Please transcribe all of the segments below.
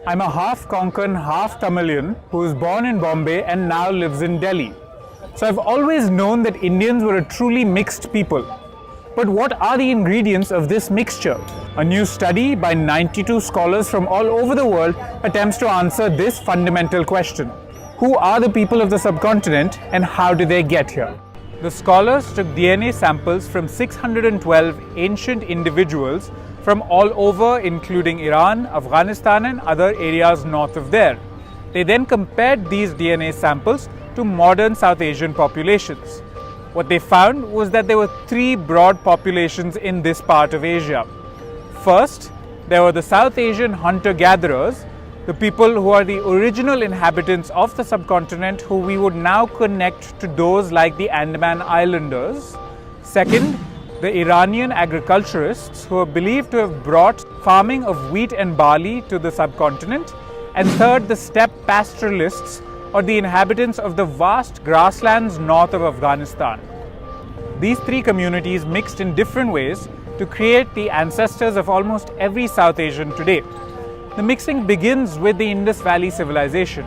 I'm a half Konkan, half Tamilian who was born in Bombay and now lives in Delhi. So I've always known that Indians were a truly mixed people. But what are the ingredients of this mixture? A new study by 92 scholars from all over the world attempts to answer this fundamental question. Who are the people of the subcontinent and how did they get here? The scholars took DNA samples from 612 ancient individuals from all over, including Iran, Afghanistan and other areas north of there. They then compared these DNA samples to modern South Asian populations. What they found was that there were three broad populations in this part of Asia. First, there were the South Asian hunter-gatherers, the people who are the original inhabitants of the subcontinent who we would now connect to those like the Andaman Islanders. Second, the Iranian agriculturists who are believed to have brought farming of wheat and barley to the subcontinent. And third, the steppe pastoralists or the inhabitants of the vast grasslands north of Afghanistan. These three communities mixed in different ways to create the ancestors of almost every South Asian today. The mixing begins with the Indus Valley civilization.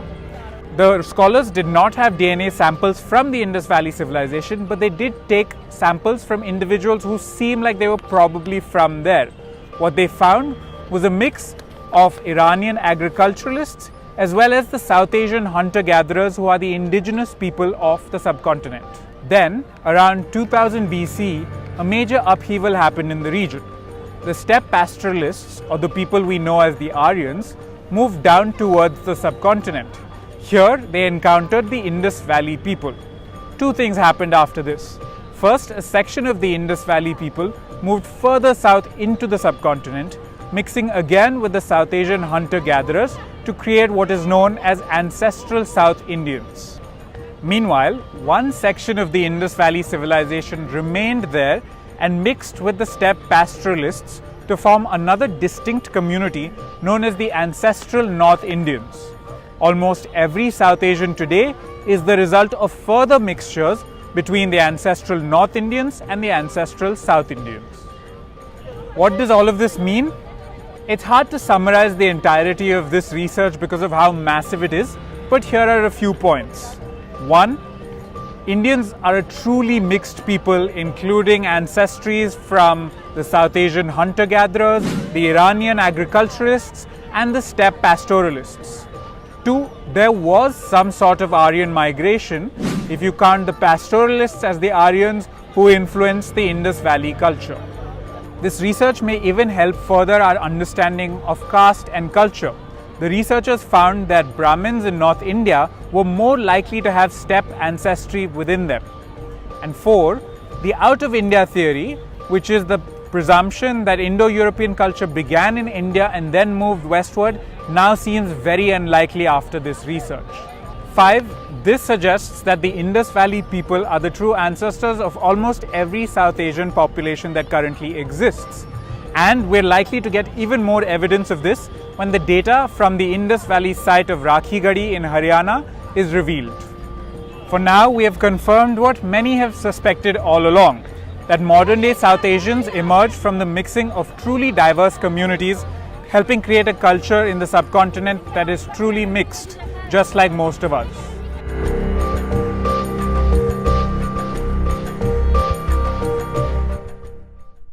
The scholars did not have DNA samples from the Indus Valley civilization, but they did take samples from individuals who seemed like they were probably from there. What they found was a mix of Iranian agriculturalists as well as the South Asian hunter-gatherers who are the indigenous people of the subcontinent. Then, around 2000 BC, a major upheaval happened in the region. The steppe pastoralists, or the people we know as the Aryans, moved down towards the subcontinent. Here, they encountered the Indus Valley people. Two things happened after this. First, a section of the Indus Valley people moved further south into the subcontinent, mixing again with the South Asian hunter-gatherers to create what is known as ancestral South Indians. Meanwhile, one section of the Indus Valley civilization remained there and mixed with the steppe pastoralists to form another distinct community known as the ancestral North Indians. Almost every South Asian today is the result of further mixtures between the ancestral North Indians and the ancestral South Indians. What does all of this mean? It's hard to summarize the entirety of this research because of how massive it is, but here are a few points. 1. Indians are a truly mixed people, including ancestries from the South Asian hunter-gatherers, the Iranian agriculturists, and the steppe pastoralists. 2. There was some sort of Aryan migration, if you count the pastoralists as the Aryans who influenced the Indus Valley culture. This research may even help further our understanding of caste and culture. The researchers found that Brahmins in North India were more likely to have steppe ancestry within them. And 4, the out of India theory, which is the presumption that Indo-European culture began in India and then moved westward, now seems very unlikely after this research. 5. This suggests that the Indus Valley people are the true ancestors of almost every South Asian population that currently exists. And we're likely to get even more evidence of this when the data from the Indus Valley site of Rakhigadi in Haryana is revealed. For now, we have confirmed what many have suspected all along, that modern-day South Asians emerged from the mixing of truly diverse communities, helping create a culture in the subcontinent that is truly mixed, just like most of us.